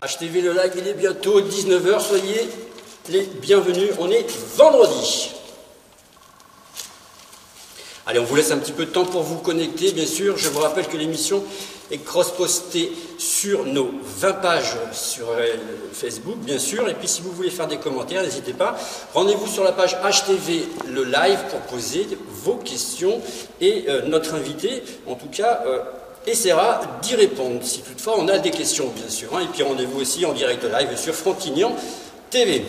HTV le live, il est bientôt 19 h, soyez les bienvenus, on est vendredi. Allez, on vous laisse un petit peu de temps pour vous connecter, bien sûr. Je vous rappelle que l'émission est cross-postée sur nos 20 pages sur Facebook, bien sûr. Et puis, si vous voulez faire des commentaires, n'hésitez pas. Rendez-vous sur la page HTV le live pour poser vos questions. Et notre invité, en tout cas, essaiera d'y répondre, si toutefois on a des questions, bien sûr. Et puis, rendez-vous aussi en direct live sur Frontignan TV.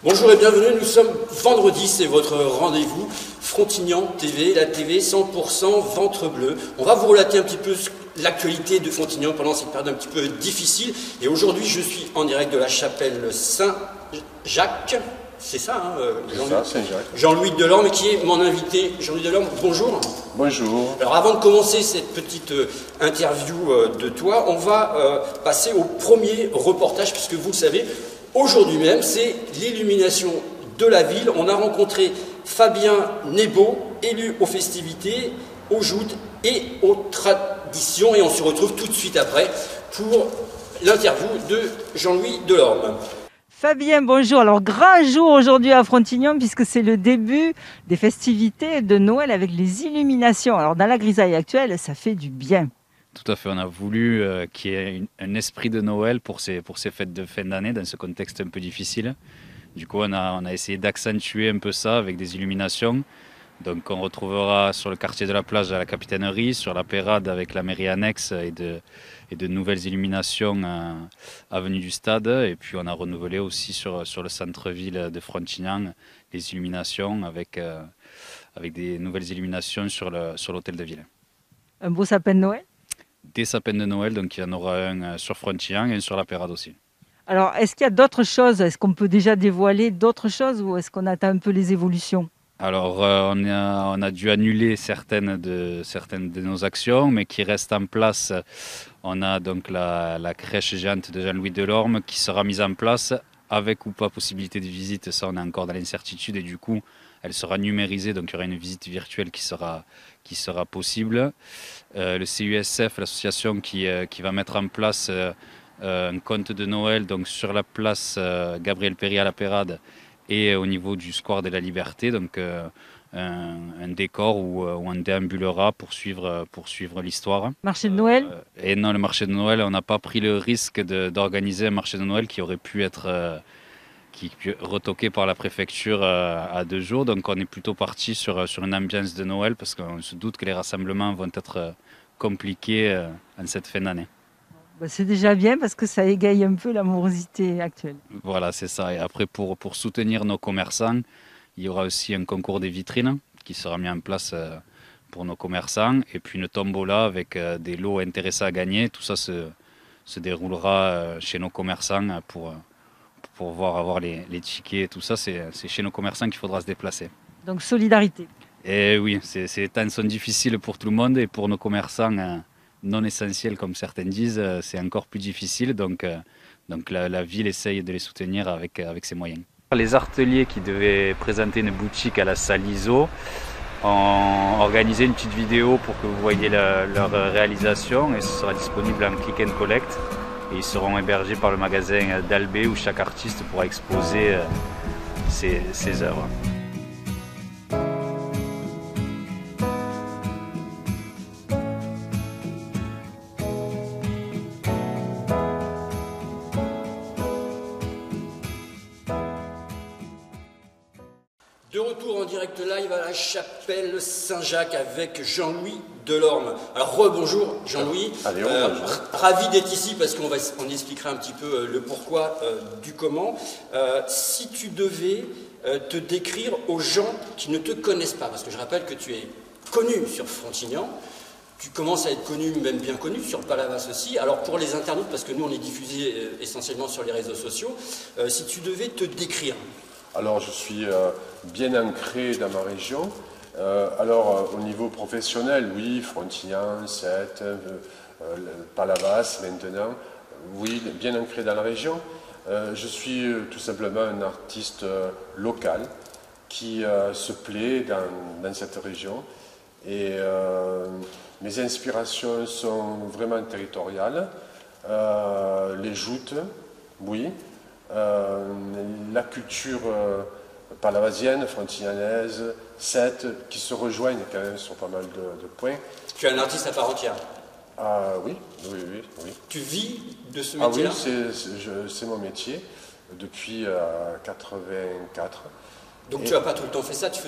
Bonjour et bienvenue, nous sommes vendredi, c'est votre rendez-vous Frontignan TV, la TV 100% ventre bleu. On va vous relater un petit peu l'actualité de Frontignan pendant cette période un petit peu difficile. Et aujourd'hui, je suis en direct de la chapelle Saint-Jacques. C'est ça, Jean-Louis Delorme, qui est mon invité. Jean-Louis Delorme, bonjour. Bonjour. Alors avant de commencer cette petite interview de toi, on va passer au premier reportage, puisque vous le savez, aujourd'hui même, c'est l'illumination de la ville. On a rencontré Fabien Nebaud, élu aux festivités, aux joutes et aux traditions. Et on se retrouve tout de suite après pour l'interview de Jean-Louis Delorme. Fabien, bonjour. Alors, grand jour aujourd'hui à Frontignan puisque c'est le début des festivités de Noël avec les illuminations. Alors, dans la grisaille actuelle, ça fait du bien. Tout à fait, on a voulu qu'il y ait un esprit de Noël pour ces fêtes de fin d'année dans ce contexte un peu difficile. Du coup, on a essayé d'accentuer un peu ça avec des illuminations. Donc on retrouvera sur le quartier de la plage à la Capitainerie, sur la Pérade avec la mairie annexe et de nouvelles illuminations avenue du Stade. Et puis on a renouvelé aussi sur le centre-ville de Frontignan les illuminations avec des nouvelles illuminations sur l'hôtel de ville. Un beau sapin de Noël? Des sapins de Noël, donc il y en aura un sur Frontignan et un sur la Pérade aussi. Alors, est-ce qu'il y a d'autres choses? Est-ce qu'on peut déjà dévoiler d'autres choses ou est-ce qu'on attend un peu les évolutions? Alors, on a dû annuler certaines de nos actions, mais qui restent en place. On a donc la crèche géante de Jean-Louis Delorme qui sera mise en place avec ou pas possibilité de visite. Ça, on est encore dans l'incertitude et du coup, elle sera numérisée. Donc, il y aura une visite virtuelle qui sera possible. Le CUSF, l'association qui va mettre en place un conte de Noël donc sur la place Gabriel Péri à la Pérade et au niveau du square de la Liberté, donc un décor où on déambulera pour suivre l'histoire. Marché de Noël? Et non, le marché de Noël, on n'a pas pris le risque d'organiser un marché de Noël qui aurait pu être retoqué par la préfecture à 2 jours. Donc on est plutôt parti sur une ambiance de Noël parce qu'on se doute que les rassemblements vont être compliqués en cette fin d'année. C'est déjà bien parce que ça égaye un peu la morosité actuelle. Voilà, c'est ça. Et après, pour soutenir nos commerçants, il y aura aussi un concours des vitrines qui sera mis en place pour nos commerçants. Et puis une tombola avec des lots intéressants à gagner. Tout ça se déroulera chez nos commerçants pour pouvoir avoir les tickets et tout ça. C'est chez nos commerçants qu'il faudra se déplacer. Donc solidarité. Et oui, ces temps sont difficiles pour tout le monde et pour nos commerçants non essentiels, comme certains disent, c'est encore plus difficile. Donc la ville essaye de les soutenir avec ses moyens. Les arteliers qui devaient présenter une boutique à la salle ISO ont organisé une petite vidéo pour que vous voyez leur réalisation et ce sera disponible en click and collect. Et ils seront hébergés par le magasin d'Albé où chaque artiste pourra exposer ses œuvres. De retour en direct live à la chapelle Saint-Jacques avec Jean-Louis Delorme. Alors rebonjour Jean-Louis, ravi d'être ici parce qu'on expliquera un petit peu le pourquoi du comment. Si tu devais te décrire aux gens qui ne te connaissent pas, parce que je rappelle que tu es connu sur Frontignan, tu commences à être connu, même bien connu, sur Palavas aussi. Alors pour les internautes, parce que nous on est diffusé essentiellement sur les réseaux sociaux, si tu devais te décrire. Alors je suis bien ancré dans ma région. Au niveau professionnel, oui, Frontignan, Sète, Palavas maintenant, oui, bien ancré dans la région. Je suis tout simplement un artiste local qui se plaît dans cette région Et mes inspirations sont vraiment territoriales. Les joutes, oui. La culture palavasienne, frontignanaise, Sète, qui se rejoignent quand même sur pas mal de points. Tu es un artiste à part entière. Ah oui. Tu vis de ce métier-là? Ah oui, c'est mon métier depuis 84. Donc tu n'as pas tout le temps fait ça, tu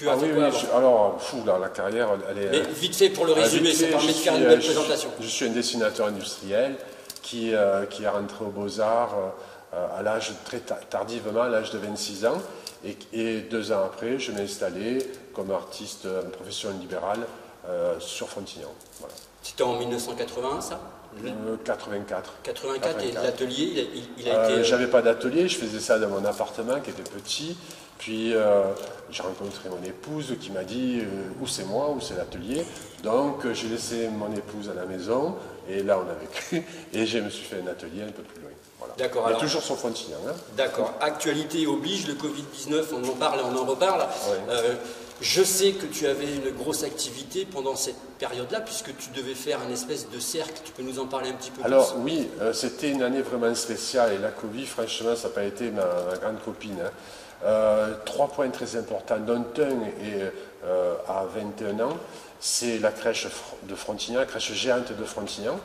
as fait quoi alors, la carrière, elle est... Mais vite fait, pour le résumer, ça permet de faire une belle présentation. Je suis un dessinateur industriel qui est rentré aux Beaux-Arts à l'âge très tardivement, à l'âge de 26 ans. Et 2 ans après, je m'ai installé comme artiste en profession libérale sur Frontignan. Voilà. C'était en 1981, ça? 84. 84, et l'atelier, il a été... J'avais pas d'atelier, je faisais ça dans mon appartement qui était petit. Puis j'ai rencontré mon épouse qui m'a dit où c'est moi, où c'est l'atelier. Donc j'ai laissé mon épouse à la maison et là on a vécu. Et je me suis fait un atelier un peu plus loin. Voilà. D'accord. Alors, toujours sur Frontignan. Hein. D'accord. Actualité oblige, le Covid-19, on en parle et on en reparle. Oui. Je sais que tu avais une grosse activité pendant cette période-là, puisque tu devais faire un espèce de cercle. Tu peux nous en parler un petit peu plus? Alors oui, c'était une année vraiment spéciale et la Covid, franchement, ça n'a pas été ma grande copine. Hein. 3 points très importants, dont un à 21 ans, c'est la crèche de Frontignan, la crèche géante de Frontignan,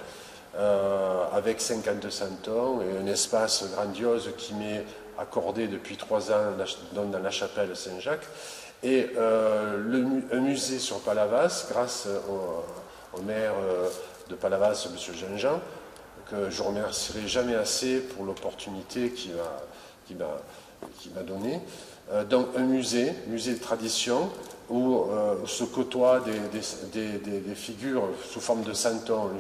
avec 50 centons et un espace grandiose qui m'est accordé depuis 3 ans dans la chapelle Saint-Jacques. Et un musée sur Palavas, grâce au maire de Palavas, M. Jean-Jean, que je ne remercierai jamais assez pour l'opportunité qu'il m'a donnée. Donc un musée de tradition, où se côtoient des figures sous forme de santons,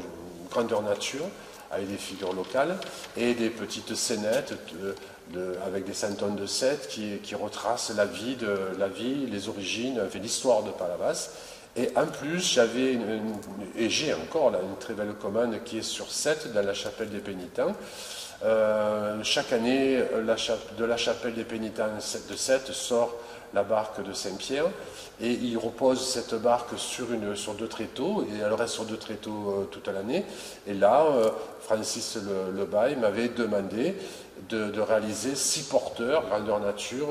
grandeur nature, avec des figures locales, et des petites scénettes avec des santons de Sète qui retracent la vie, les origines, enfin, l'histoire de Palavas. Et en plus, j'ai encore là, une très belle commande qui est sur Sète, dans la chapelle des pénitents. Chaque année, de la chapelle des pénitents de Sète sort la barque de Saint-Pierre, et il repose cette barque sur 2 tréteaux, et elle reste sur 2 tréteaux toute l'année. Et là, Francis Lebaille m'avait demandé de réaliser 6 porteurs, grandeur nature,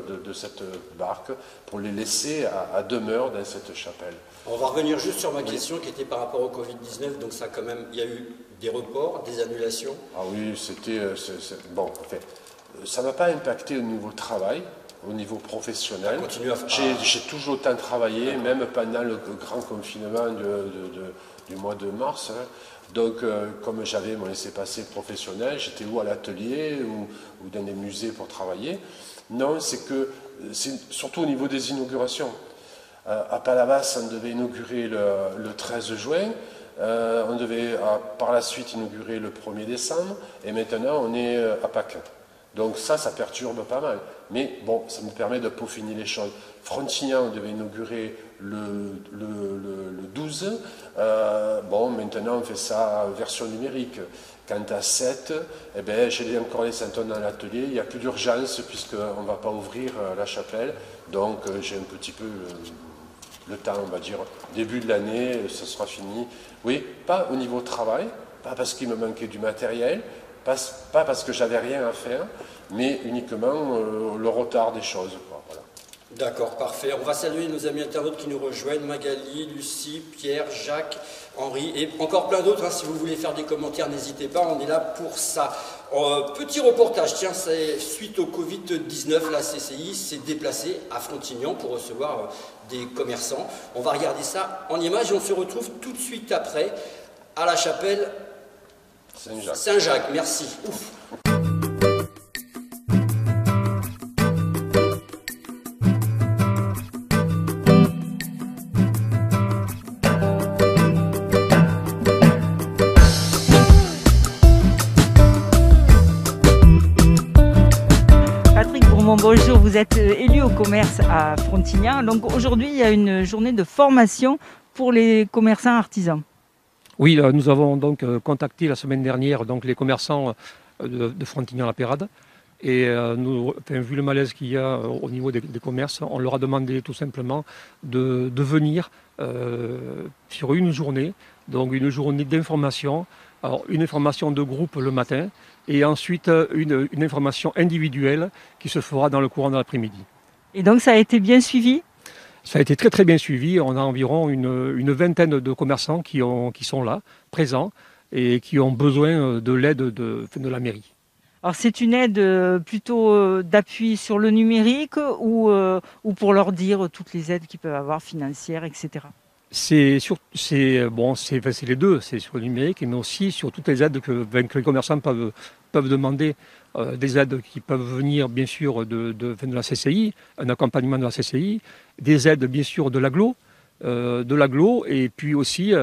de cette barque, pour les laisser à demeure dans cette chapelle. On va revenir juste sur ma question qui était par rapport au Covid-19, donc ça quand même, il y a eu des reports, des annulations. Ah oui, bon, en fait, ça ne m'a pas impacté au niveau travail, au niveau professionnel. J'ai toujours autant travaillé, même pendant le grand confinement du mois de mars. Hein. Donc, comme j'avais mon laissez-passer professionnel, j'étais ou à l'atelier ou dans des musées pour travailler. Non, c'est surtout au niveau des inaugurations. À Palavas, on devait inaugurer le 13 juin. On devait par la suite inaugurer le 1er décembre. Et maintenant, on est à Pâques. Donc ça perturbe pas mal. Mais bon, ça me permet de peaufiner les choses. Frontignan, on devait inaugurer le 12. Bon, maintenant, on fait ça en version numérique. Quant à 7, eh ben, j'ai encore les santons dans l'atelier. Il n'y a plus d'urgence puisqu'on ne va pas ouvrir la chapelle. Donc j'ai un petit peu le temps, on va dire, début de l'année, ça sera fini. Oui, pas au niveau travail, pas parce qu'il me manquait du matériel, pas parce que j'avais rien à faire, mais uniquement le retard des choses. Voilà. D'accord, parfait. On va saluer nos amis internautes qui nous rejoignent, Magali, Lucie, Pierre, Jacques, Henri et encore plein d'autres. Si vous voulez faire des commentaires, n'hésitez pas, on est là pour ça. Petit reportage, tiens, c'est suite au Covid-19, la CCI s'est déplacée à Frontignan pour recevoir des commerçants. On va regarder ça en images et on se retrouve tout de suite après à la chapelle Saint-Jacques. Merci. Ouf. Bonjour, vous êtes élu au commerce à Frontignan. Donc aujourd'hui, il y a une journée de formation pour les commerçants artisans. Oui, nous avons donc contacté la semaine dernière donc, les commerçants de Frontignan-la-Pérade Et vu le malaise qu'il y a au niveau des commerces, on leur a demandé tout simplement de venir sur une journée, donc une journée d'information. Alors une information de groupe le matin et ensuite une information individuelle qui se fera dans le courant de l'après-midi. Et donc ça a été bien suivi ? Ça a été très très bien suivi. On a environ une vingtaine de commerçants qui sont là, présents, et qui ont besoin de l'aide de la mairie. Alors c'est une aide plutôt d'appui sur le numérique ou pour leur dire toutes les aides qu'ils peuvent avoir financières, etc. C'est les deux, c'est sur le numérique, mais aussi sur toutes les aides que les commerçants peuvent demander. Des aides qui peuvent venir bien sûr de la CCI, un accompagnement de la CCI, des aides bien sûr de l'agglo, et puis aussi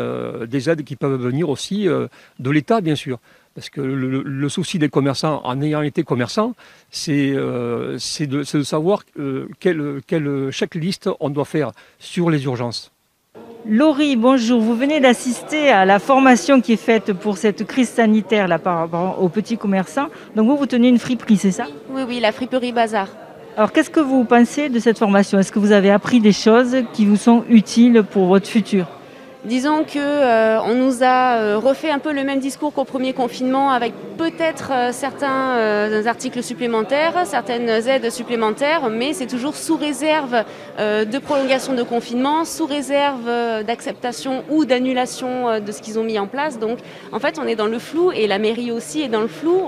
des aides qui peuvent venir aussi de l'État bien sûr. Parce que le souci des commerçants, en ayant été commerçant, c'est de savoir quelle checklist on doit faire sur les urgences. Laurie, bonjour. Vous venez d'assister à la formation qui est faite pour cette crise sanitaire là, par rapport aux petits commerçants. Donc vous tenez une friperie, c'est ça ? Oui, la friperie Bazar. Alors qu'est-ce que vous pensez de cette formation ? Est-ce que vous avez appris des choses qui vous sont utiles pour votre futur ? Disons qu'on nous a refait un peu le même discours qu'au premier confinement avec peut-être certains articles supplémentaires, certaines aides supplémentaires, mais c'est toujours sous réserve de prolongation de confinement, sous réserve d'acceptation ou d'annulation de ce qu'ils ont mis en place. Donc en fait on est dans le flou et la mairie aussi est dans le flou.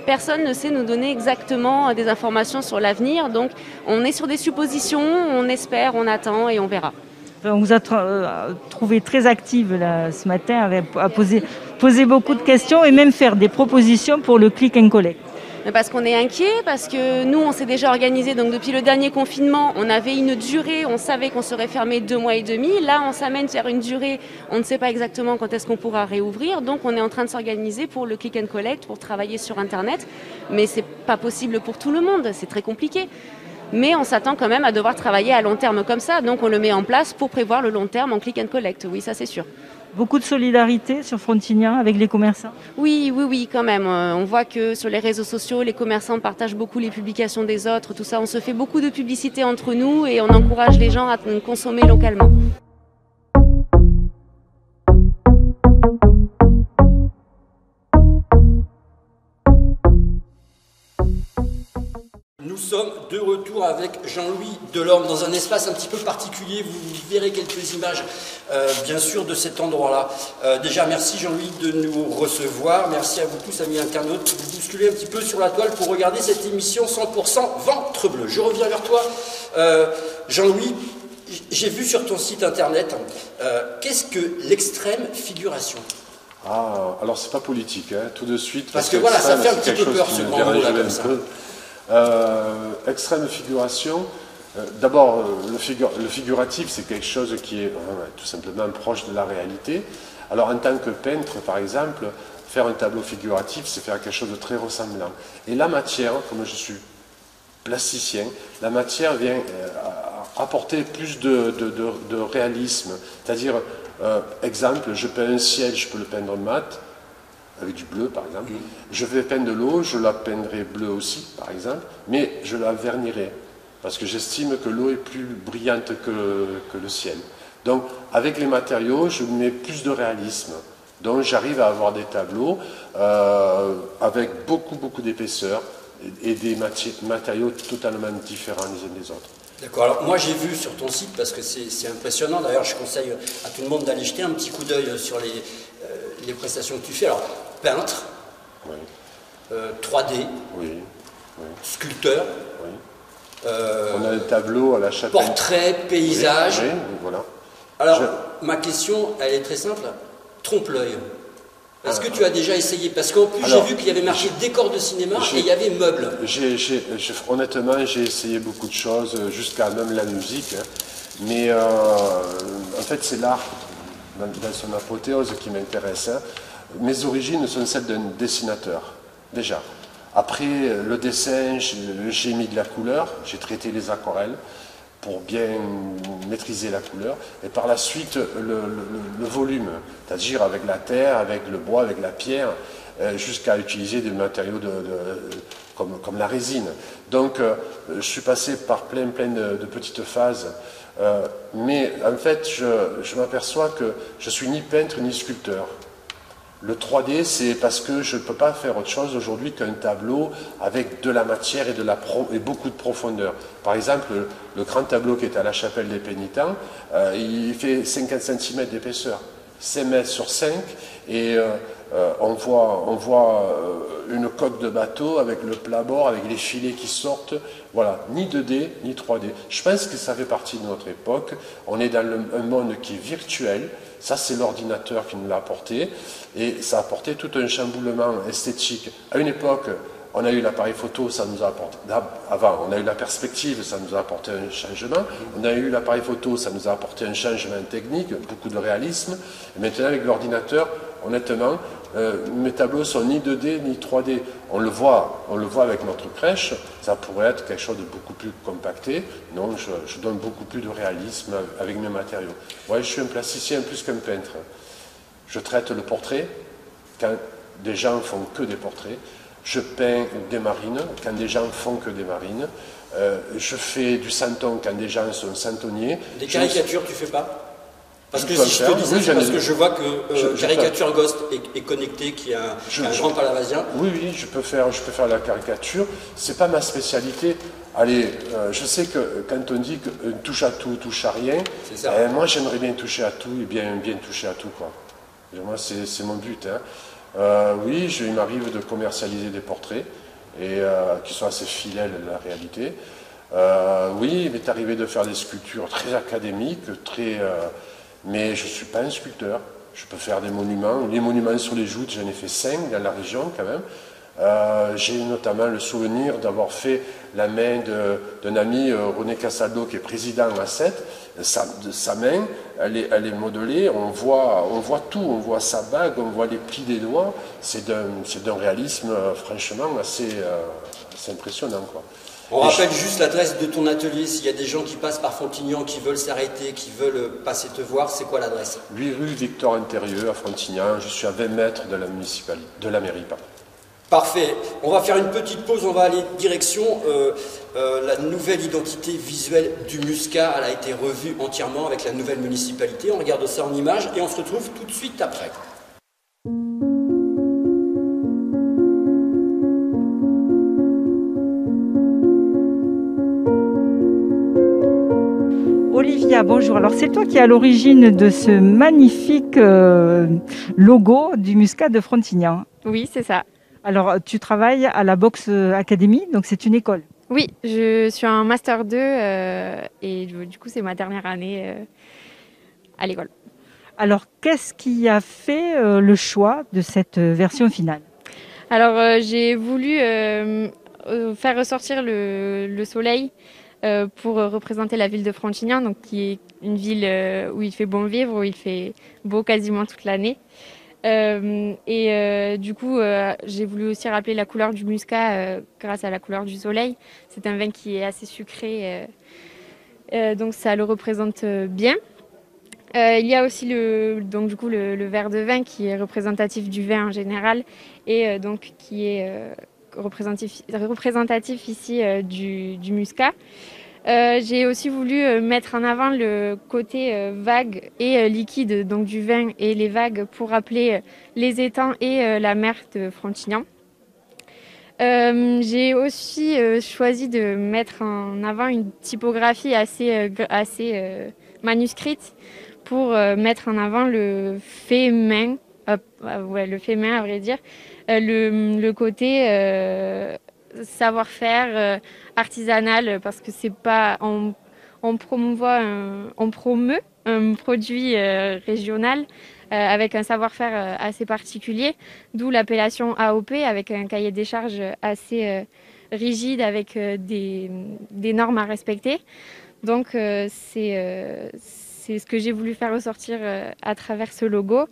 Personne ne sait nous donner exactement des informations sur l'avenir. Donc on est sur des suppositions, on espère, on attend et on verra. On vous a trouvé très active là, ce matin, à poser beaucoup de questions et même faire des propositions pour le click and collect. Parce qu'on est inquiet, parce que nous on s'est déjà organisé, donc depuis le dernier confinement, on avait une durée, on savait qu'on serait fermé 2 mois et demi. Là on s'amène vers une durée, on ne sait pas exactement quand est-ce qu'on pourra réouvrir, donc on est en train de s'organiser pour le click and collect, pour travailler sur internet, mais c'est pas possible pour tout le monde, c'est très compliqué. Mais on s'attend quand même à devoir travailler à long terme comme ça, donc on le met en place pour prévoir le long terme en click and collect, oui ça c'est sûr. Beaucoup de solidarité sur Frontignan avec les commerçants ? Oui, quand même. On voit que sur les réseaux sociaux, les commerçants partagent beaucoup les publications des autres, tout ça. On se fait beaucoup de publicité entre nous et on encourage les gens à consommer localement. Nous sommes de retour avec Jean-Louis Delorme dans un espace un petit peu particulier. Vous verrez quelques images, bien sûr, de cet endroit-là. Déjà, merci Jean-Louis de nous recevoir. Merci à vous tous, amis internautes, de vous bousculer un petit peu sur la toile pour regarder cette émission 100% ventre bleu. Je reviens vers toi, Jean-Louis. J'ai vu sur ton site internet, qu'est-ce que l'extrême figuration ? Ah, alors c'est pas politique, hein, tout de suite. Parce que voilà, ça fait un petit peu peur ce grand mot-là comme ça. Extrême figuration, d'abord le figuratif c'est quelque chose qui est tout simplement proche de la réalité. Alors en tant que peintre par exemple, faire un tableau figuratif c'est faire quelque chose de très ressemblant. Et la matière, comme je suis plasticien, la matière vient apporter plus de réalisme. C'est-à-dire, exemple, je peins un ciel, je peux le peindre mat, avec du bleu par exemple. Je vais peindre de l'eau, je la peindrai bleue aussi par exemple, mais je la vernirai parce que j'estime que l'eau est plus brillante que le ciel. Donc avec les matériaux, je mets plus de réalisme. Donc j'arrive à avoir des tableaux avec beaucoup d'épaisseur et des matériaux totalement différents les uns des autres. D'accord, alors moi j'ai vu sur ton site, parce que c'est impressionnant, d'ailleurs je conseille à tout le monde d'aller jeter un petit coup d'œil sur les prestations que tu fais. Alors, peintre, oui. 3D, oui. sculpteur, oui. On a un tableau à la chapelle. Portrait, paysage. Oui, voilà. Alors, ma question, elle est très simple. Trompe-l'œil. Est-ce que tu as déjà essayé? Parce qu'en plus, j'ai vu qu'il y avait marqué décor de cinéma et il y avait meubles. Honnêtement, j'ai essayé beaucoup de choses, jusqu'à même la musique. Hein. Mais en fait, c'est l'art dans son apothéose qui m'intéresse. Hein. Mes origines sont celles d'un dessinateur, déjà. Après le dessin, j'ai mis de la couleur, j'ai traité les aquarelles pour bien maîtriser la couleur, et par la suite le volume, c'est-à-dire avec la terre, avec le bois, avec la pierre, jusqu'à utiliser des matériaux comme la résine. Donc je suis passé par plein de petites phases, mais en fait je m'aperçois que je suis ni peintre ni sculpteur. Le 3D, c'est parce que je ne peux pas faire autre chose aujourd'hui qu'un tableau avec de la matière et beaucoup de profondeur. Par exemple, le grand tableau qui est à la chapelle des Pénitents, il fait 50 cm d'épaisseur, 5 mètres sur 5, et on voit une coque de bateau avec le plat-bord, avec les filets qui sortent. Voilà, ni 2D, ni 3D. Je pense que ça fait partie de notre époque. On est dans un monde qui est virtuel. Ça, c'est l'ordinateur qui nous l'a apporté. Et ça a apporté tout un chamboulement esthétique. À une époque, on a eu l'appareil photo, ça nous a apporté... Avant, on a eu la perspective, ça nous a apporté un changement. On a eu l'appareil photo, ça nous a apporté un changement technique, beaucoup de réalisme. Et maintenant, avec l'ordinateur, honnêtement, mes tableaux sont ni 2D ni 3D. On le voit avec notre crèche, ça pourrait être quelque chose de beaucoup plus compacté. Non, je donne beaucoup plus de réalisme avec mes matériaux. Ouais, je suis un plasticien plus qu'un peintre. Je traite le portrait quand des gens font que des portraits. Je peins des marines quand des gens font que des marines. Je fais du santon quand des gens sont santonniers. Des caricatures, tu fais pas? Parce que si je te disais, c'est parce que je vois que Caricature Ghost est connecté, qui est un grand palavasien. Oui, je peux faire la caricature. C'est pas ma spécialité. Allez, je sais que quand on dit que touche à tout, touche à rien, moi j'aimerais bien toucher à tout et bien toucher à tout, quoi. Moi, c'est mon but. Hein. Oui, il m'arrive de commercialiser des portraits et qui sont assez fidèles à la réalité. Oui, il m'est arrivé de faire des sculptures très académiques, mais je ne suis pas un sculpteur. Je peux faire des monuments. Les monuments sur les joutes, j'en ai fait 5 dans la région quand même. J'ai notamment le souvenir d'avoir fait la main d'un ami, René Castaldo, qui est président à 7. Sa main, elle est modelée, on voit tout, on voit sa bague, on voit les plis des doigts. C'est d'un réalisme franchement assez impressionnant, quoi. On rappelle juste l'adresse de ton atelier, s'il y a des gens qui passent par Frontignan, qui veulent s'arrêter, qui veulent passer te voir, c'est quoi l'adresse? 8 rue Victor Intérieur à Frontignan, je suis à 20 mètres de la mairie. Parfait. On va faire une petite pause, on va aller direction la nouvelle identité visuelle du Muscat. Elle a été revue entièrement avec la nouvelle municipalité. On regarde ça en images et on se retrouve tout de suite après. Olivia, bonjour. Alors c'est toi qui es à l'origine de ce magnifique logo du Muscat de Frontignan. Oui, c'est ça. Alors tu travailles à la Boxe Academy, donc c'est une école. Oui, je suis en Master 2 et du coup c'est ma dernière année à l'école. Alors qu'est-ce qui a fait le choix de cette version finale? Alors j'ai voulu faire ressortir le soleil pour représenter la ville de Frontignan, donc qui est une ville où il fait bon vivre, où il fait beau quasiment toute l'année. Du coup, j'ai voulu aussi rappeler la couleur du muscat grâce à la couleur du soleil. C'est un vin qui est assez sucré, donc ça le représente bien. Il y a aussi le verre de vin qui est représentatif du vin en général et donc qui est représentatif ici du muscat. J'ai aussi voulu mettre en avant le côté vague et liquide donc du vin et les vagues pour rappeler les étangs et la mer de Frontignan. J'ai aussi choisi de mettre en avant une typographie assez manuscrite pour mettre en avant le fait main, le fait main à vrai dire, le côté savoir-faire artisanal, parce que c'est pas on promeut un produit régional avec un savoir-faire assez particulier, d'où l'appellation AOP avec un cahier des charges assez rigide avec des normes à respecter. Donc c'est ce que j'ai voulu faire ressortir à travers ce logo,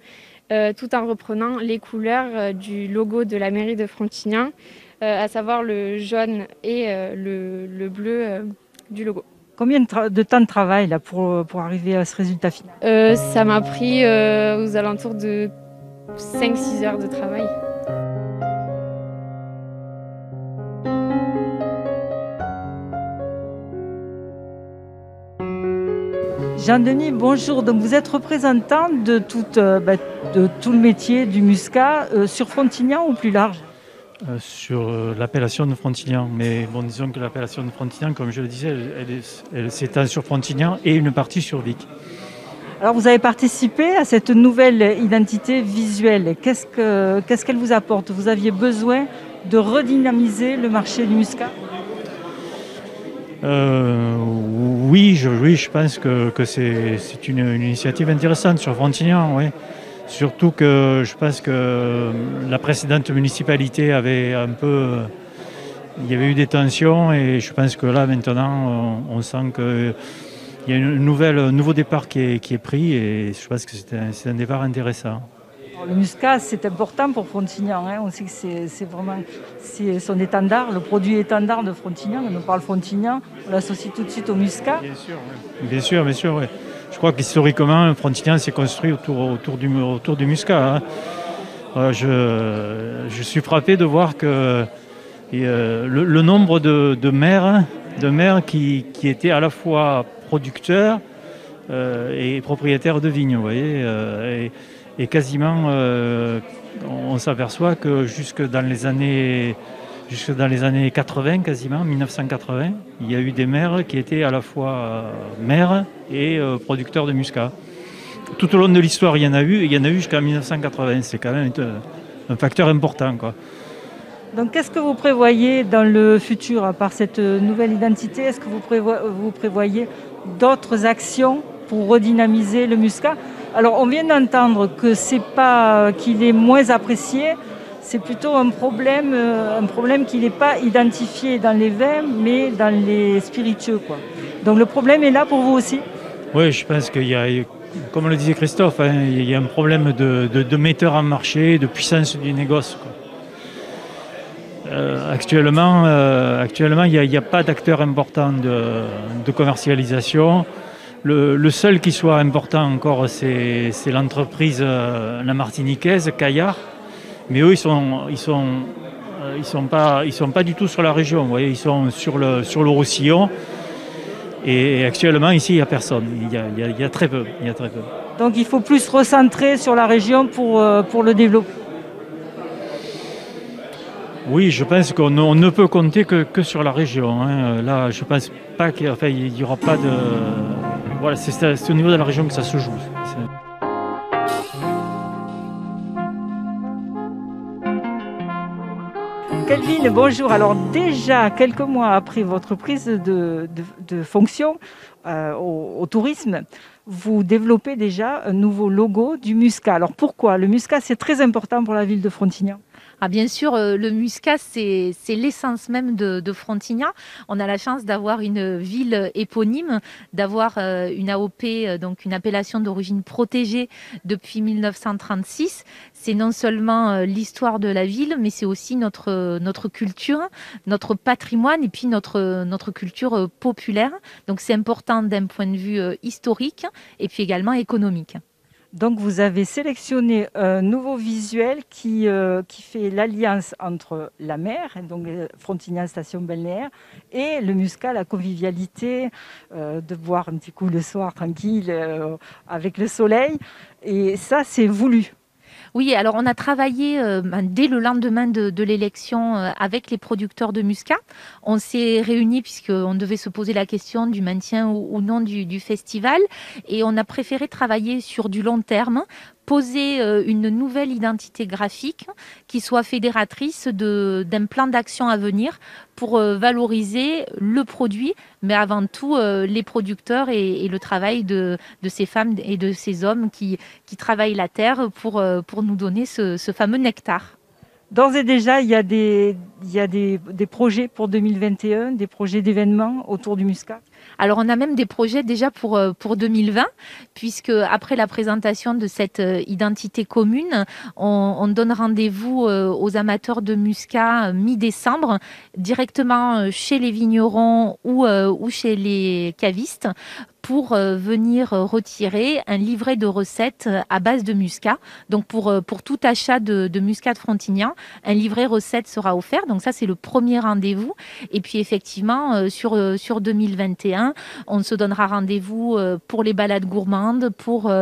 tout en reprenant les couleurs du logo de la mairie de Frontignan, à savoir le jaune et le bleu du logo. Combien de temps de travail là, pour arriver à ce résultat final? Ça m'a pris aux alentours de 5-6 heures de travail. Jean-Denis, bonjour. Donc vous êtes représentant de tout le métier du muscat sur Frontignan ou plus large? Sur l'appellation de Frontignan. Mais bon, disons que l'appellation de Frontignan, comme je le disais, elle s'étend sur Frontignan et une partie sur Vic. Alors vous avez participé à cette nouvelle identité visuelle. Qu'est-ce qu'elle vous apporte? Vous aviez besoin de redynamiser le marché du muscat? Oui, je pense que c'est une initiative intéressante sur Frontignan, oui. Surtout que je pense que la précédente municipalité avait il y avait eu des tensions et je pense que là maintenant on sent qu'il y a un nouveau départ qui est pris et je pense que c'est un départ intéressant. Alors, le muscat c'est important pour Frontignan, hein. On sait que c'est son étendard, le produit étendard de Frontignan. Quand on parle Frontignan, on l'associe tout de suite au muscat. Bien sûr, oui. Je crois qu'historiquement, Frontignan s'est construit autour du muscat. Hein. Je suis frappé de voir que le nombre de maires qui étaient à la fois producteurs et propriétaires de vignes, vous voyez. Et quasiment, on s'aperçoit que jusque dans les années 80, quasiment, 1980, il y a eu des maires qui étaient à la fois maires et producteurs de muscat. Tout au long de l'histoire, il y en a eu jusqu'en 1980. C'est quand même un facteur important, quoi. Donc qu'est-ce que vous prévoyez dans le futur, à part cette nouvelle identité? Est-ce que vous prévoyez d'autres actions pour redynamiser le muscat? Alors on vient d'entendre que c'est pas qu'il est moins apprécié, c'est plutôt un problème qui n'est pas identifié dans les vins, mais dans les spiritueux, quoi. Donc le problème est là pour vous aussi? Oui, je pense qu'il y a, comme le disait Christophe, hein, il y a un problème de metteur en marché, de puissance du négoce, quoi. Actuellement, il n'y a pas d'acteur important de commercialisation. Le seul qui soit important encore, c'est l'entreprise la martiniquaise, Caillard. Mais eux, ils sont pas du tout sur la région. Vous voyez, ils sont sur le Roussillon. Et actuellement, ici, il n'y a personne. Il y a très peu. Donc, il faut plus recentrer sur la région pour le développer. Oui, je pense qu'on ne peut compter que sur la région. Hein. Là, je ne pense pas qu'il y aura pas de... Voilà, c'est au niveau de la région que ça se joue. Kelvin, bonjour. Alors déjà, quelques mois après votre prise de fonction au tourisme, vous développez déjà un nouveau logo du muscat. Alors pourquoi? Le muscat, c'est très important pour la ville de Frontignan. Ah, bien sûr, le muscat, c'est l'essence même de Frontignan. On a la chance d'avoir une ville éponyme, d'avoir une AOP, donc une appellation d'origine protégée depuis 1936. C'est non seulement l'histoire de la ville, mais c'est aussi notre culture, notre patrimoine et puis notre culture populaire. Donc c'est important d'un point de vue historique et puis également économique. Donc vous avez sélectionné un nouveau visuel qui fait l'alliance entre la mer, donc Frontignan station balnéaire, et le muscat, la convivialité, de boire un petit coup le soir tranquille avec le soleil. Et ça, c'est voulu. Oui, alors on a travaillé dès le lendemain de l'élection avec les producteurs de muscat. On s'est réunis puisqu'on devait se poser la question du maintien ou non du festival. Et on a préféré travailler sur du long terme, poser une nouvelle identité graphique qui soit fédératrice d'un plan d'action à venir pour valoriser le produit, mais avant tout les producteurs et le travail de ces femmes et de ces hommes qui travaillent la terre pour nous donner ce fameux nectar. D'ores et déjà, il y a des projets pour 2021, des projets d'événements autour du muscat. Alors, on a même des projets déjà pour 2020, puisque après la présentation de cette identité commune, on donne rendez-vous aux amateurs de muscat mi-décembre, directement chez les vignerons ou chez les cavistes, pour venir retirer un livret de recettes à base de muscat. Donc pour tout achat de muscat de Frontignan, un livret recette sera offert. Donc ça, c'est le premier rendez-vous. Et puis effectivement, sur 2021, on se donnera rendez-vous pour les balades gourmandes, pour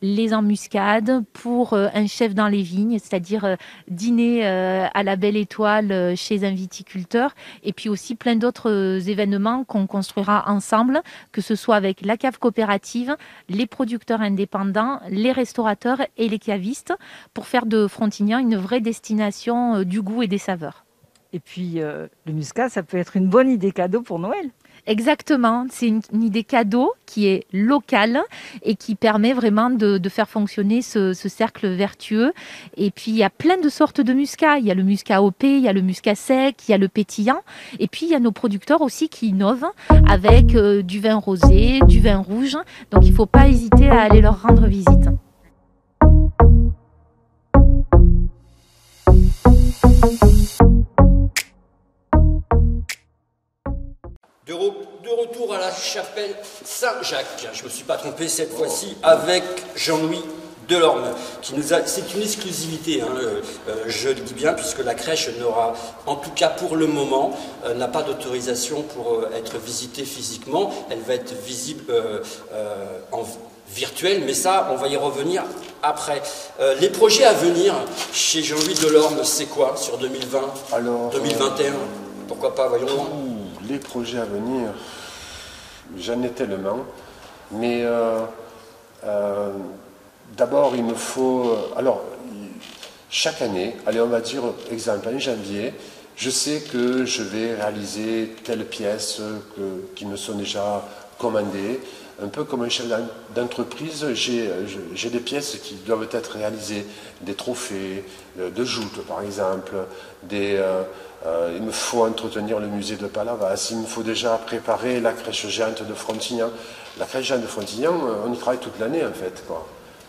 les embuscades, pour un chef dans les vignes, c'est-à-dire dîner à la Belle Étoile chez un viticulteur, et puis aussi plein d'autres événements qu'on construira ensemble, que ce soit avec la cave coopérative, les producteurs indépendants, les restaurateurs et les cavistes, pour faire de Frontignan une vraie destination du goût et des saveurs. Et puis le muscat, ça peut être une bonne idée cadeau pour Noël. Exactement, c'est une idée cadeau qui est locale et qui permet vraiment de faire fonctionner ce cercle vertueux. Et puis il y a plein de sortes de muscat. Il y a le muscat OP, il y a le muscat sec, il y a le pétillant. Et puis il y a nos producteurs aussi qui innovent avec du vin rosé, du vin rouge. Donc il ne faut pas hésiter à aller leur rendre visite. De retour à la chapelle Saint-Jacques. Je ne me suis pas trompé cette fois-ci avec Jean-Louis Delorme, c'est une exclusivité, hein, je le dis bien, puisque la crèche n'aura, en tout cas pour le moment, n'a pas d'autorisation pour être visitée physiquement. Elle va être visible en virtuel, mais ça, on va y revenir après. Les projets à venir chez Jean-Louis Delorme, c'est quoi sur 2020, alors, 2021 pourquoi pas, voyons. Les projets à venir, j'en ai tellement, mais d'abord il me faut, alors chaque année, allez on va dire exemple en janvier, je sais que je vais réaliser telle pièce qui me sont déjà commandées, un peu comme un chef d'entreprise, j'ai des pièces qui doivent être réalisées, des trophées de joutes par exemple, il me faut entretenir le musée de Palavas, il me faut déjà préparer la crèche géante de Frontignan. La crèche géante de Frontignan, on y travaille toute l'année en fait, quoi.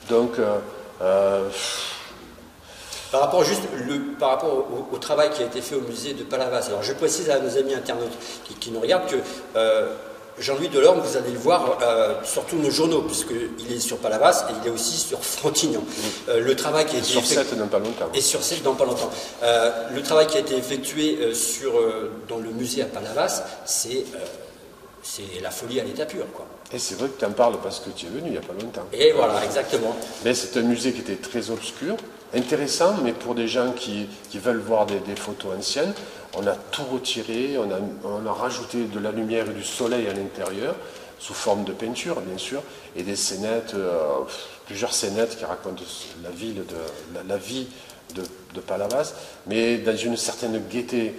Donc, par rapport au travail qui a été fait au musée de Palavas, alors je précise à nos amis internautes qui nous regardent que Jean-Louis Delorme, vous allez le voir sur tous nos journaux, puisqu'il est sur Palavas et il est aussi sur Frontignan. Le travail qui a été sur 7 dans pas longtemps. Et sur 7 dans pas longtemps. Le travail qui a été effectué dans le musée à Palavas, c'est la folie à l'état pur, quoi. Et c'est vrai que tu en parles parce que tu es venu il n'y a pas longtemps. Et voilà, exactement. Mais c'est un musée qui était très obscur, intéressant, mais pour des gens qui veulent voir des photos anciennes, on a tout retiré, on a rajouté de la lumière et du soleil à l'intérieur, sous forme de peinture, bien sûr, et des scénettes, plusieurs scénettes qui racontent la vie de Palavas, mais dans une certaine gaieté.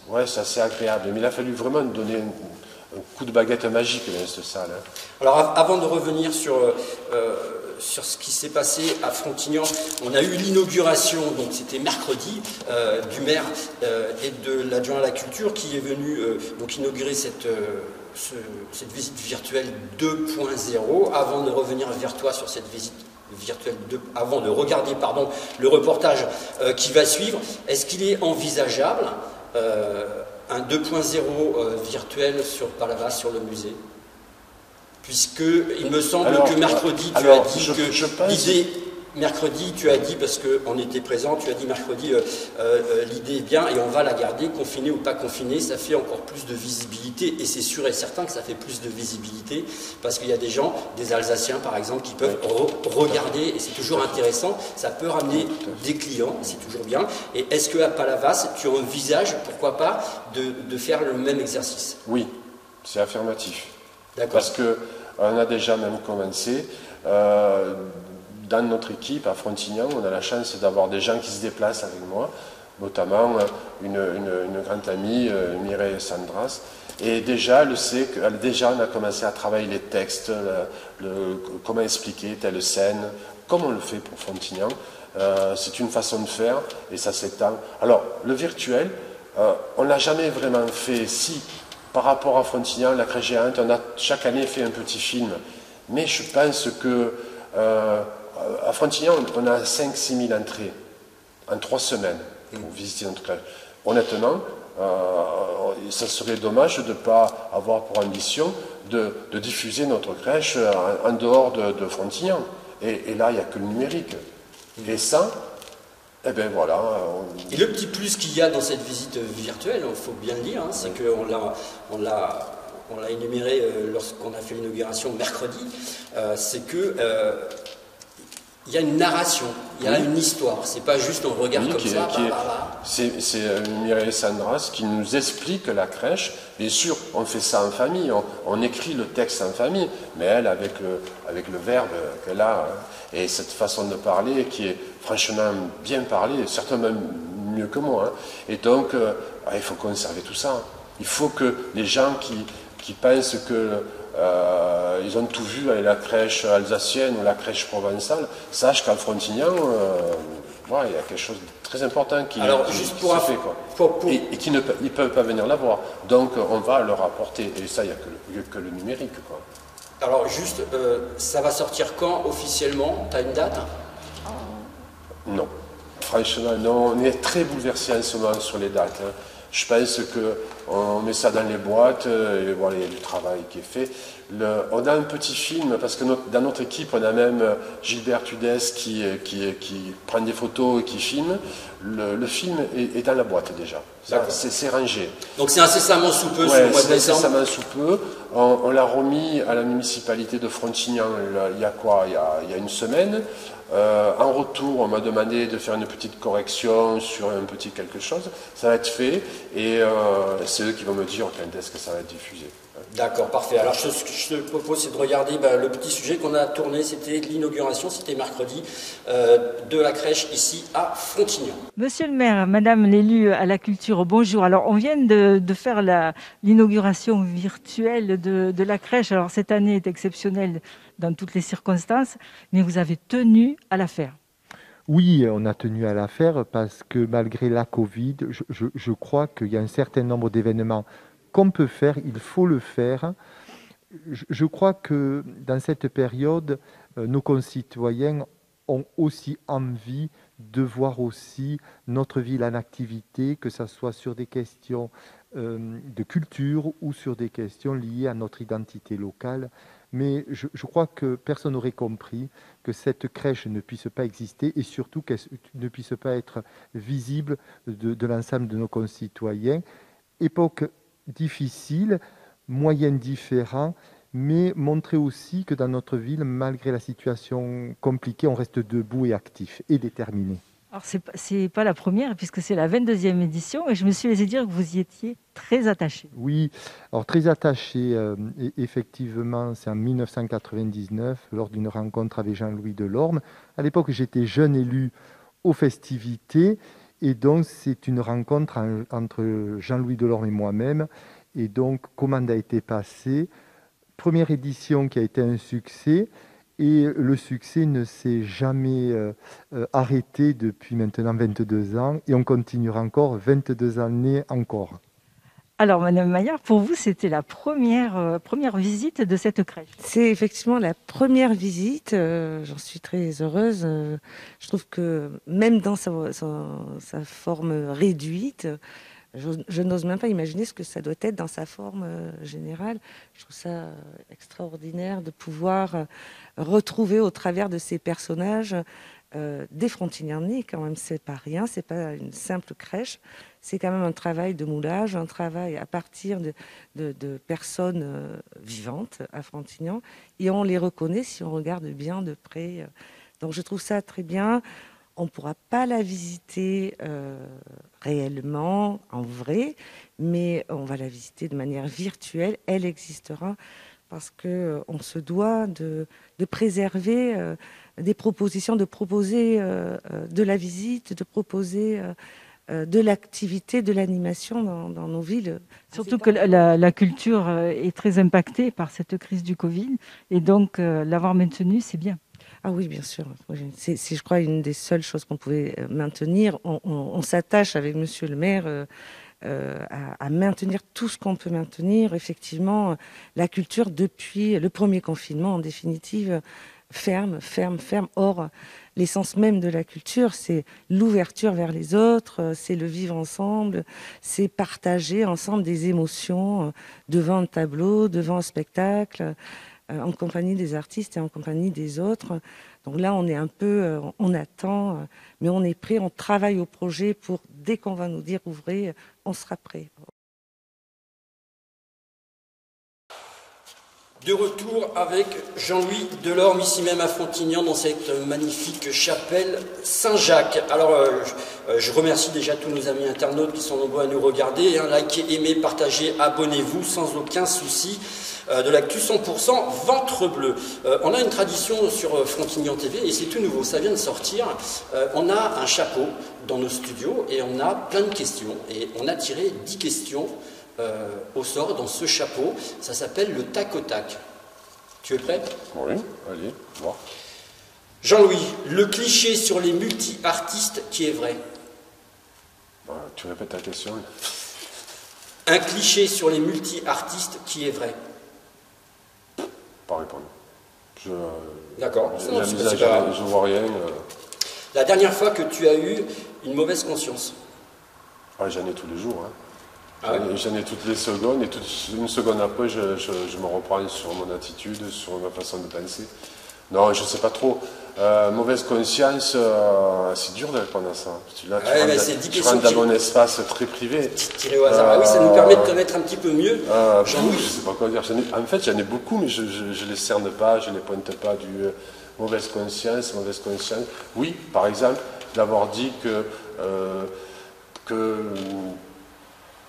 Ouais, c'est assez agréable. Mais il a fallu vraiment donner un coup de baguette magique dans cette salle. Hein. Alors, avant de revenir sur ce qui s'est passé à Frontignan, on a eu l'inauguration, donc c'était mercredi, du maire et de l'adjoint à la culture qui est venu donc inaugurer cette visite virtuelle 2.0. Avant de revenir vers toi sur cette visite virtuelle avant de regarder le reportage qui va suivre, est-ce qu'il est envisageable un 2.0 virtuel sur Palavas, sur le musée? Puisqu'il me semble que mercredi, tu as dit que l'idée... Mercredi, tu as dit, parce qu'on était présent, tu as dit mercredi, l'idée est bien et on va la garder, confinée ou pas confinée, ça fait encore plus de visibilité et c'est sûr et certain que ça fait plus de visibilité parce qu'il y a des gens, des Alsaciens par exemple, qui peuvent regarder et c'est toujours intéressant, ça peut ramener des clients, c'est toujours bien. Et est-ce qu'à Palavas, tu envisages, pourquoi pas, de faire le même exercice? Oui, c'est affirmatif. D'accord. Parce qu'on a déjà même commencé. Dans notre équipe à Frontignan, on a la chance d'avoir des gens qui se déplacent avec moi, notamment une grande amie, Mireille Sandras. Et déjà, elle sait que déjà on a commencé à travailler les textes, comment expliquer telle scène, comme on le fait pour Frontignan. C'est une façon de faire et ça s'étend. Alors, le virtuel, on n'a jamais vraiment fait. Si, par rapport à Frontignan, la crèche géante, on a chaque année fait un petit film. Mais je pense que à Frontignan, on a 5 000 à 6 000 entrées en 3 semaines pour visiter notre crèche. Honnêtement, ça serait dommage de ne pas avoir pour ambition de diffuser notre crèche en dehors de Frontignan. Et là, il n'y a que le numérique. Et ça, eh bien voilà. Et le petit plus qu'il y a dans cette visite virtuelle, il faut bien le dire, hein, c'est qu'on l'a énuméré lorsqu'on a fait l'inauguration mercredi, c'est que il y a une narration, il y a une histoire, c'est pas juste on regarde comme ça. C'est Mireille Sandras qui nous explique la crèche. Bien sûr, on fait ça en famille, on écrit le texte en famille, mais elle, avec le verbe qu'elle a, et cette façon de parler qui est franchement bien parlée, certainement mieux que moi. Hein. Et donc, il faut conserver tout ça. Il faut que les gens qui pensent que ils ont tout vu avec la crèche alsacienne ou la crèche provençale, sachent qu'à Frontignan, il y a quelque chose de très important qui se fait. Et qu'ils ne peuvent pas venir la voir. Donc on va leur apporter, et ça, il n'y a que le numérique. Quoi. Alors juste, ça va sortir quand officiellement? Tu as une date? Non. Franchement, non. On est très bouleversé en ce moment sur les dates. Hein. Je pense qu'on met ça dans les boîtes, et voilà, il y a du travail qui est fait. On a un petit film, parce que dans notre équipe, on a même Gilbert Tudès qui prend des photos et qui filme. Le film est dans la boîte déjà. C'est rangé. Donc c'est incessamment sous peu sur le mois de décembre. Incessamment sous peu. On l'a remis à la municipalité de Frontignan il y a quoi? Il y a une semaine. En retour, on m'a demandé de faire une petite correction sur un petit quelque chose. Ça va être fait et c'est eux qui vont me dire quand est-ce que ça va être diffusé. D'accord, parfait. Alors ce que je te propose, c'est de regarder le petit sujet qu'on a tourné, c'était l'inauguration, c'était mercredi, de la crèche ici à Frontignan. Monsieur le maire, madame l'élu à la culture, bonjour. Alors on vient de faire l'inauguration virtuelle de la crèche. Alors cette année est exceptionnelle dans toutes les circonstances, mais vous avez tenu à la faire. Oui, on a tenu à la faire parce que malgré la Covid, je crois qu'il y a un certain nombre d'événements qu'on peut faire, il faut le faire. Je crois que dans cette période, nos concitoyens ont aussi envie de voir aussi notre ville en activité, que ce soit sur des questions de culture ou sur des questions liées à notre identité locale. Mais je crois que personne n'aurait compris que cette crèche ne puisse pas exister et surtout qu'elle ne puisse pas être visible de l'ensemble de nos concitoyens. Époque difficile, moyens différents, mais montrer aussi que dans notre ville, malgré la situation compliquée, on reste debout et actif et déterminé. Alors, c'est pas la première, puisque c'est la 22e édition, et je me suis laissé dire que vous y étiez très attaché. Oui, alors très attaché, effectivement, c'est en 1999, lors d'une rencontre avec Jean-Louis Delorme. À l'époque, j'étais jeune élu aux festivités, et donc c'est une rencontre entre Jean-Louis Delorme et moi-même. Et donc, commande a été passée. Première édition qui a été un succès. Et le succès ne s'est jamais arrêté depuis maintenant 22 ans. Et on continuera encore 22 années encore. Alors, Madame Maillard, pour vous, c'était la première visite de cette crèche. C'est effectivement la première visite. J'en suis très heureuse. Je trouve que même dans sa forme réduite, je n'ose même pas imaginer ce que ça doit être dans sa forme générale. Je trouve ça extraordinaire de pouvoir retrouver au travers de ces personnages des Frontignanais, quand même, c'est pas rien, c'est pas une simple crèche, c'est quand même un travail de moulage, un travail à partir de personnes vivantes à Frontignan, et on les reconnaît si on regarde bien de près. Donc je trouve ça très bien. On ne pourra pas la visiter réellement, en vrai, mais on va la visiter de manière virtuelle. Elle existera parce qu'on se doit de préserver des propositions, de proposer de la visite, de proposer de l'activité, de l'animation dans nos villes. Surtout que la culture est très impactée par cette crise du Covid, et donc l'avoir maintenue, c'est bien. Ah oui, bien sûr. C'est, je crois, une des seules choses qu'on pouvait maintenir. On s'attache avec Monsieur le maire à maintenir tout ce qu'on peut maintenir. Effectivement, la culture, depuis le premier confinement, en définitive, ferme. Or, l'essence même de la culture, c'est l'ouverture vers les autres, c'est le vivre ensemble, c'est partager ensemble des émotions devant un tableau, devant un spectacle, en compagnie des artistes et en compagnie des autres. Donc là, on est un peu, on attend, mais on est prêt, on travaille au projet pour, dès qu'on va nous dire ouvrez, on sera prêt. De retour avec Jean-Louis Delorme, ici même à Frontignan, dans cette magnifique chapelle Saint-Jacques. Alors, je remercie déjà tous nos amis internautes qui sont nombreux à nous regarder. Likez, aimez, partagez, abonnez-vous sans aucun souci. De l'actu 100% ventre bleu. On a une tradition sur Frontignan TV et c'est tout nouveau, ça vient de sortir. On a un chapeau dans nos studios et on a plein de questions. Et on a tiré 10 questions au sort dans ce chapeau. Ça s'appelle le tac au tac. Tu es prêt? Oui, allez, voir. Jean-Louis, le cliché sur les multi-artistes qui est vrai? Tu répètes ta question. Un cliché sur les multi-artistes qui est vrai? Pas répondre. D'accord. Je vois rien. La dernière fois que tu as eu une mauvaise conscience? J'en ai tous les jours. Ah ouais. J'en ai toutes les secondes et une seconde après, je me reprends sur mon attitude, sur ma façon de penser. Non, je ne sais pas trop. Mauvaise conscience, c'est dur de répondre à ça. Là, tu rentres dans mon espace très privé. Tiré au hasard. Oui, ça nous permet de connaître un petit peu mieux. Je ne sais pas quoi dire. En fait, j'en ai beaucoup, mais je ne les cerne pas, je ne les pointe pas du mauvaise conscience. Oui, par exemple, d'avoir dit que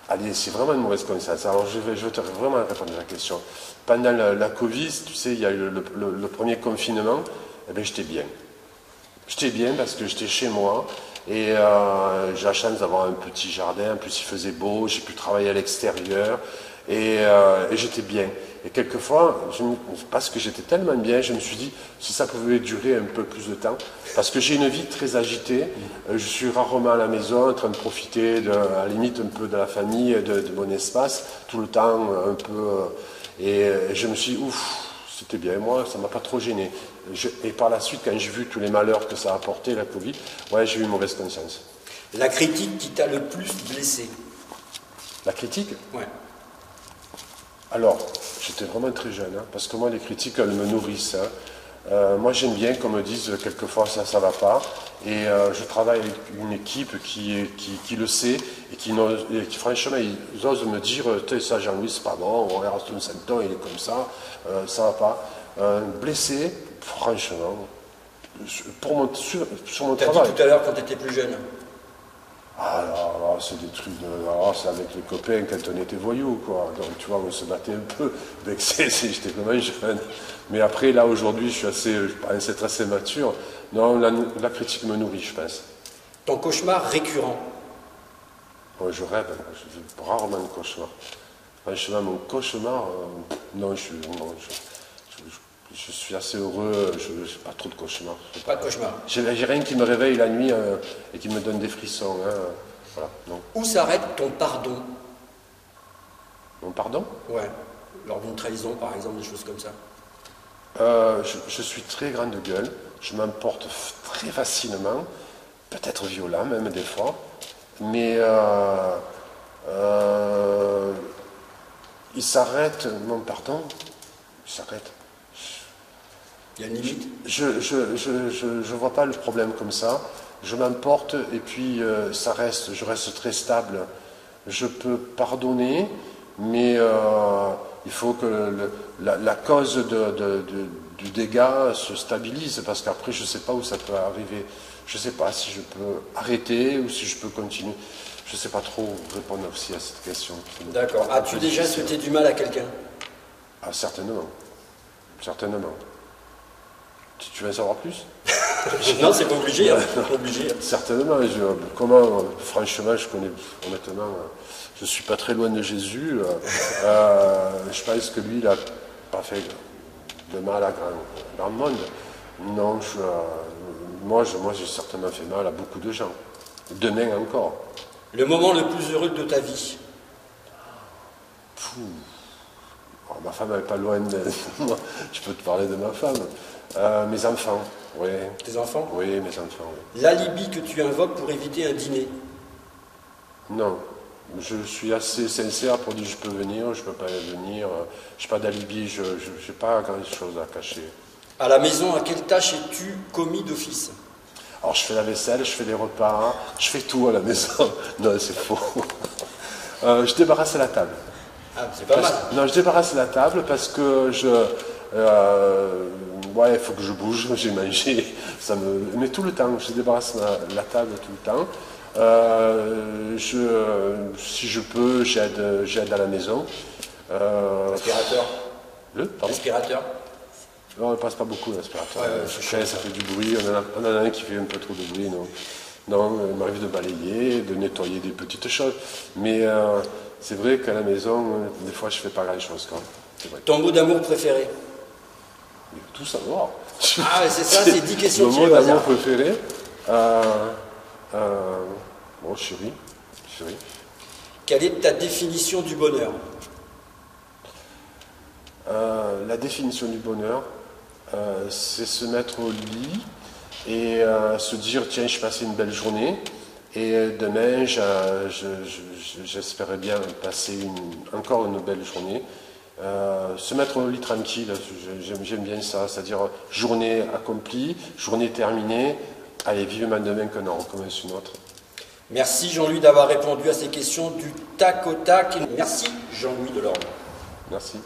allez, c'est vraiment une mauvaise conscience. Alors, je vais te vraiment répondre à la question. Pendant la Covid, tu sais, il y a eu le premier confinement. Eh bien, j'étais bien. J'étais bien parce que j'étais chez moi et j'ai la chance d'avoir un petit jardin. En plus, il faisait beau, j'ai pu travailler à l'extérieur et j'étais bien. Et quelquefois, parce que j'étais tellement bien, je me suis dit si ça pouvait durer un peu plus de temps. Parce que j'ai une vie très agitée. Je suis rarement à la maison en train de profiter, à la limite, un peu de la famille, de mon espace, tout le temps, un peu. Et je me suis dit, ouf, c'était bien. Moi, ça ne m'a pas trop gêné. Et par la suite, quand j'ai vu tous les malheurs que ça a apporté, la Covid, ouais, j'ai eu une mauvaise conscience. La critique qui t'a le plus blessé? La critique? Ouais. Alors, j'étais vraiment très jeune, parce que moi, les critiques, elles me nourrissent. Moi, j'aime bien qu'on me dise quelquefois ça ne va pas. Et je travaille avec une équipe qui le sait et qui franchement, ils osent me dire ça, Jean-Louis, c'est pas bon, on regarde ton symptôme, il est comme ça ne va pas. Blessé, franchement, sur mon travail. Tu as dit tout à l'heure quand tu étais plus jeune. Alors, c'est des trucs c'est avec les copains quand on était voyous, quoi. Donc, tu vois, on se battait un peu. J'étais vraiment jeune. Mais après, là, aujourd'hui, je pense être assez mature. Non, la critique me nourrit, je pense. Ton cauchemar récurrent? Je rêve. J'ai rarement de cauchemar. Franchement, mon cauchemar, non, je suis assez heureux, je n'ai pas trop de cauchemars. Pas de cauchemar. J'ai rien qui me réveille la nuit et qui me donne des frissons. Voilà, non. Où s'arrête ton pardon? Mon pardon? Ouais, lors d'une trahison par exemple, des choses comme ça. Je suis très grande gueule, je m'emporte très facilement, peut-être violent même des fois, mais il s'arrête, mon pardon, il s'arrête. Il y a une limite? Je vois pas le problème comme ça. Je m'emporte et puis je reste très stable. Je peux pardonner, mais il faut que la cause du dégât se stabilise, parce qu'après je ne sais pas où ça peut arriver. Je ne sais pas si je peux arrêter ou si je peux continuer. Je ne sais pas trop répondre aussi à cette question. D'accord. As-tu déjà souhaité du mal à quelqu'un? Certainement. Certainement. Tu veux en savoir plus? Non, c'est pas obligé. Pas obligé. Certainement. Franchement, je connais, honnêtement, je ne suis pas très loin de Jésus. Je pense que lui, il n'a pas fait de mal à grand monde. Non, moi, j'ai certainement fait mal à beaucoup de gens. Demain encore. Le moment le plus heureux de ta vie? Alors, ma femme n'est pas loin de moi, je peux te parler de ma femme. Mes enfants, oui. Tes enfants? Oui, mes enfants. Oui. L'alibi que tu invoques pour éviter un dîner? Non. Je suis assez sincère pour dire je peux venir, je ne peux pas venir. Je n'ai pas d'alibi, je n'ai pas grand-chose à cacher. À la maison, à quelle tâche es-tu commis d'office? Alors je fais la vaisselle, je fais les repas, je fais tout à la maison. Non, c'est faux. Je débarrasse la table. Ah, c'est pas mal. Non, je débarrasse la table parce que ouais, il faut que je bouge, j'ai mangé. Mais tout le temps, je débarrasse la table tout le temps. Si je peux, j'aide à la maison. L'aspirateur? L'aspirateur? Non, on ne passe pas beaucoup l'aspirateur. Ouais, ça fait du bruit, on en a un qui fait un peu trop de bruit. Non, il m'arrive de balayer, de nettoyer des petites choses. Mais c'est vrai qu'à la maison, des fois, je ne fais pas grand-chose. Ton mot d'amour préféré? Tout savoir. Ah, c'est ça, c'est 10 questions. Mon mot d'amour préféré bon, chérie. Quelle est ta définition du bonheur? La définition du bonheur, c'est se mettre au lit et se dire tiens, je passais une belle journée et demain, j'espérais bien passer encore une belle journée. Se mettre au lit tranquille, j'aime bien ça, c'est-à-dire journée accomplie, journée terminée, allez, vivement demain qu'on en recommence une autre. Merci Jean-Louis d'avoir répondu à ces questions du tac au tac. Merci Jean-Louis Delorme. Merci.